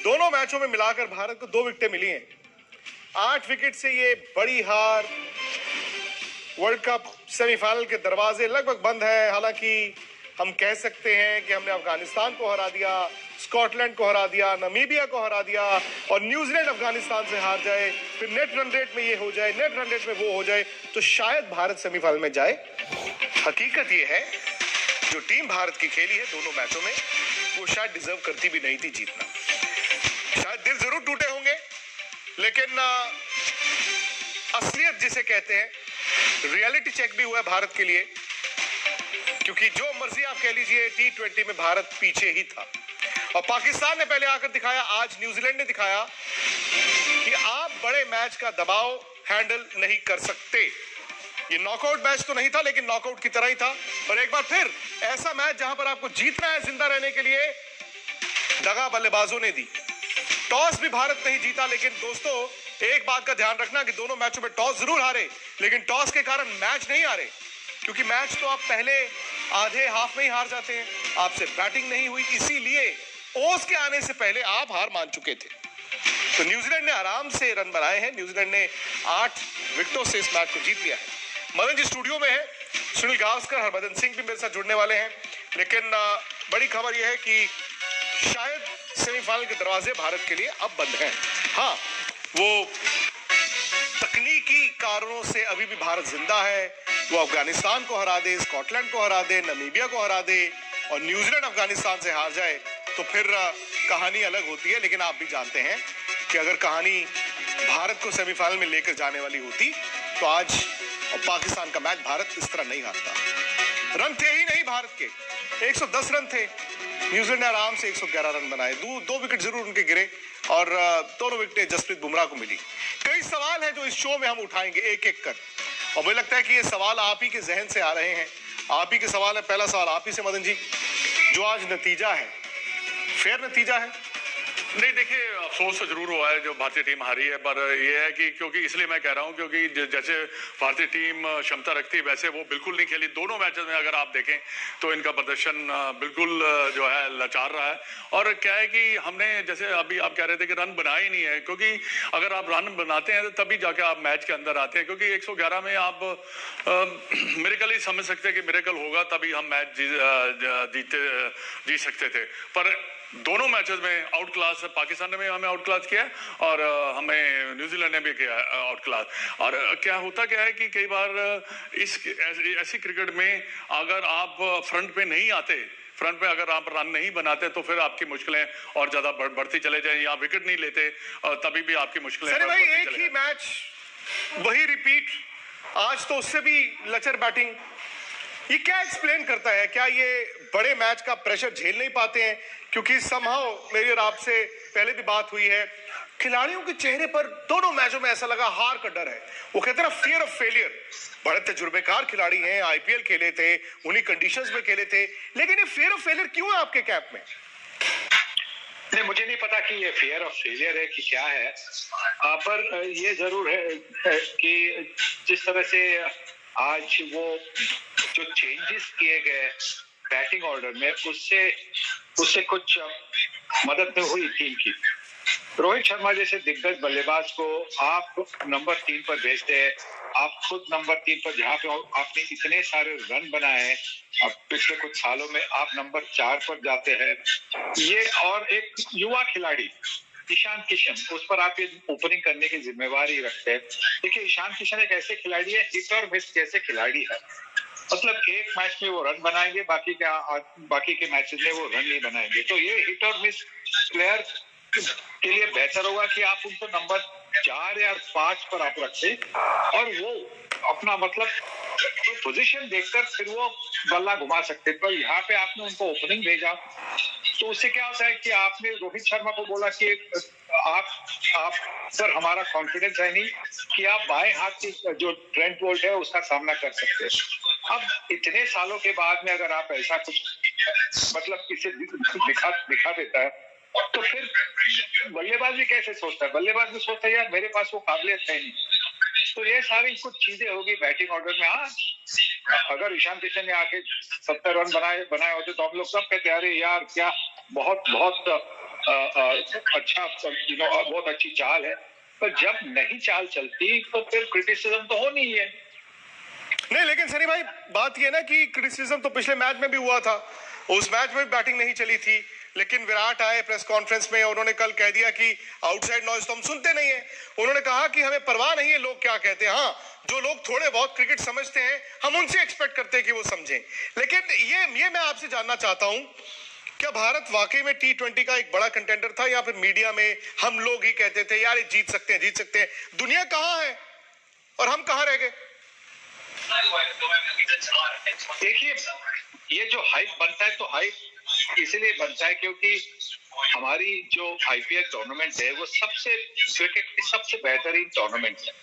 दोनों मैचों में मिलाकर भारत को 2 विकेटें मिली हैं। 8 विकेट से ये बड़ी हार। वर्ल्ड कप सेमीफाइनल के दरवाजे लगभग बंद है। हालांकि हम कह सकते हैं कि हमने अफगानिस्तान को हरा दिया, स्कॉटलैंड को हरा दिया, नामीबिया को हरा दिया और न्यूजीलैंड अफगानिस्तान से हार जाए, फिर नेट रन रेट में ये हो जाए, नेट रन रेट में वो हो जाए, तो शायद भारत सेमीफाइनल में जाए। हकीकत ये है जो टीम भारत की खेली है दोनों मैचों में, वो शायद डिजर्व करती भी नहीं थी जीतना। शायद दिल जरूर टूटे होंगे, लेकिन असलियत जिसे कहते हैं, रियलिटी चेक भी हुआ है भारत के लिए, क्योंकि जो मर्जी आप कह लीजिए T20 में भारत पीछे ही था और पाकिस्तान ने पहले आकर दिखाया, आज न्यूजीलैंड ने दिखाया कि आप बड़े मैच का दबाव हैंडल नहीं कर सकते। ये नॉकआउट मैच तो नहीं था, लेकिन नॉकआउट की तरह ही था। और एक बार फिर ऐसा मैच जहां पर आपको जीतना है जिंदा रहने के लिए, दगा बल्लेबाजों ने दी। टॉस भी भारत नहीं जीता, लेकिन दोस्तों एक बात का ध्यान रखना कि दोनों मैचों में टॉस जरूर हारे, लेकिन टॉस के कारण मैच नहीं हारे, क्योंकि मैच तो आप पहले आधे हाफ में ही हार जाते हैं। आपसे बैटिंग नहीं हुई, इसीलिए ओस के आने से पहले आप हार मान चुके थे। तो न्यूजीलैंड ने आराम से रन बनाए हैं। न्यूजीलैंड ने 8 विकेटों से इस मैच को जीत लिया है। मदन जी स्टूडियो में है, सुनील गावस्कर, हरभजन सिंह भी मेरे साथ जुड़ने वाले हैं, लेकिन बड़ी खबर यह है कि शायद सेमीफाइनल के दरवाजे भारत के लिए अब बंद हैं। हाँ, वो तकनीकी कारणों से अभी भी भारत जिंदा है। वो अफगानिस्तान को हरा दे, स्कॉटलैंड को हरा दे, नामीबिया को हरा दे और न्यूजीलैंड अफगानिस्तान से हार जाए तो फिर कहानी अलग होती है। लेकिन आप भी जानते हैं कि अगर कहानी भारत को सेमीफाइनल में लेकर जाने वाली होती तो आज पाकिस्तान का मैच भारत इस तरह नहीं हारता। रन थे ही नहीं भारत के, 110 रन थे। न्यूजीलैंड ने आराम से 111 रन बनाए। दो विकेट जरूर उनके गिरे और दोनों विकेटें जसप्रीत बुमराह को मिली। कई सवाल हैं जो इस शो में हम उठाएंगे एक एक कर, और मुझे लगता है कि ये सवाल आप ही के जहन से आ रहे हैं। आप ही के सवाल है। पहला सवाल आप ही से मदन जी, जो आज नतीजा है, फेयर नतीजा है? नहीं, देखिए अफसोस तो जरूर हुआ है जो भारतीय टीम हारी है, पर यह है कि क्योंकि इसलिए मैं कह रहा हूं क्योंकि जैसे भारतीय टीम क्षमता रखती है वैसे वो बिल्कुल नहीं खेली। दोनों मैचेस में अगर आप देखें तो इनका प्रदर्शन बिल्कुल जो है लाचार रहा है। और क्या है कि हमने जैसे अभी आप कह रहे थे कि रन बनाए ही नहीं है, क्योंकि अगर आप रन बनाते हैं तो तभी जाके आप मैच के अंदर आते हैं, क्योंकि 111 में आप मिरेकल ही समझ सकते हैं कि मिरेकल होगा तभी हम मैच जीत सकते थे। पर दोनों मैचेस में आउट क्लास पाकिस्तान ने भी हमें आउट क्लास किया और हमें न्यूजीलैंड ने भी किया आउट क्लास। और क्या है कि कई बार ऐसी क्रिकेट में अगर आप फ्रंट पे नहीं आते, फ्रंट पे अगर आप रन नहीं बनाते तो फिर आपकी मुश्किलें और ज्यादा बढ़ती चले जाए, या विकेट नहीं लेते तभी भी आपकी मुश्किलें सर भाई एक ही मैच वही रिपीट, आज तो उससे भी लचर बैटिंग। ये क्या एक्सप्लेन करता है? क्या ये बड़े मैच का प्रेशर झेल नहीं पाते हैं? क्योंकि समहाउ मेरी और आपसे पहले भी बात हुई है, खिलाड़ियों के चेहरे पर दोनों मैचों में ऐसा लगा हार का डर है। वो कहते हैं फियर ऑफ फेलियर। बड़े तजुर्बेकार खिलाड़ी हैं, आईपीएल खेले थे, उन्हीं कंडीशंस में खेले थे, लेकिन ये फियर ऑफ फेलियर क्यों है आपके कैंप में? नहीं, मुझे नहीं पता कि ये फियर ऑफ फेलियर है कि क्या है, पर ये जरूर है कि जिस तरह से आज वो जो चेंजेस किए गए बैटिंग ऑर्डर में, उससे कुछ मदद नहीं हुई टीम की। रोहित शर्मा जैसे दिग्गज बल्लेबाज को आप नंबर 3 पर भेजते हैं, आप खुद नंबर 3 पर, जहाँ पे आपने इतने सारे रन बनाए हैं, अब पिछले कुछ सालों में आप नंबर 4 पर जाते हैं। ये और एक युवा खिलाड़ी ईशान किशन, उस पर आप ये ओपनिंग करने की जिम्मेवारी रखते हैं। देखिए, ईशान किशन एक ऐसे खिलाड़ी है, हिट और मिस जैसे खिलाड़ी है। मतलब एक मैच में वो रन बनाएंगे, बाकी के मैचेस में वो रन नहीं बनाएंगे। तो ये हिट और मिस प्लेयर के लिए बेहतर होगा कि आप उनको नंबर 4 या 5 पर आप रखें और वो अपना मतलब पोजीशन देखकर फिर वो बल्ला घुमा सकते। पर यहाँ पे आपने उनको ओपनिंग भेजा, तो उससे क्या होता है कि आपने रोहित शर्मा को बोला कि आप सर, हमारा कॉन्फिडेंस है नहीं कि आप बाएं हाथ की जो ट्रेंट बोल्ट है उसका सामना कर सकते हैं। अब इतने सालों के बाद में अगर आप ऐसा कुछ मतलब इसे दिखा देता है, तो फिर बल्लेबाज भी कैसे सोचता है? बल्लेबाज भी सोचता है यार मेरे पास वो काबिलियत है नहीं। तो ये सारी कुछ चीजें होगी बैटिंग ऑर्डर में। हाँ, अगर ईशान किशन ने आके 70 रन बनाए होते तो हम लोग सब कहते अरे यार क्या बहुत अच्छा बहुत अच्छी चाल है, पर जब नहीं चाल चलती तो फिर क्रिटिसिज्म तो होनी ही है। नहीं, लेकिन सनी भाई बात ये ना कि क्रिटिसिज्म तो पिछले मैच में भी हुआ था, उस मैच में बैटिंग नहीं चली थी, लेकिन विराट आए प्रेस कॉन्फ्रेंस में, उन्होंने कल कह दिया कि आउटसाइड नॉइज तो हम सुनते नहीं है। उन्होंने कहा कि हमें परवाह नहीं है लोग क्या कहते हैं, हाँ जो लोग थोड़े बहुत क्रिकेट समझते हैं हम उनसे एक्सपेक्ट करते हैं कि वो समझें। लेकिन ये मैं आपसे जानना चाहता हूं, क्या भारत वाकई में T20 का एक बड़ा कंटेंडर था, या फिर मीडिया में हम लोग ही कहते थे यार ये जीत सकते हैं जीत सकते हैं, दुनिया कहां है और हम कहां रह गए? देखिए, ये जो हाइप बनता है तो हाइप इसलिए बनता है क्योंकि हमारी जो IPL टूर्नामेंट है वो सबसे क्रिकेट की सबसे बेहतरीन टूर्नामेंट है।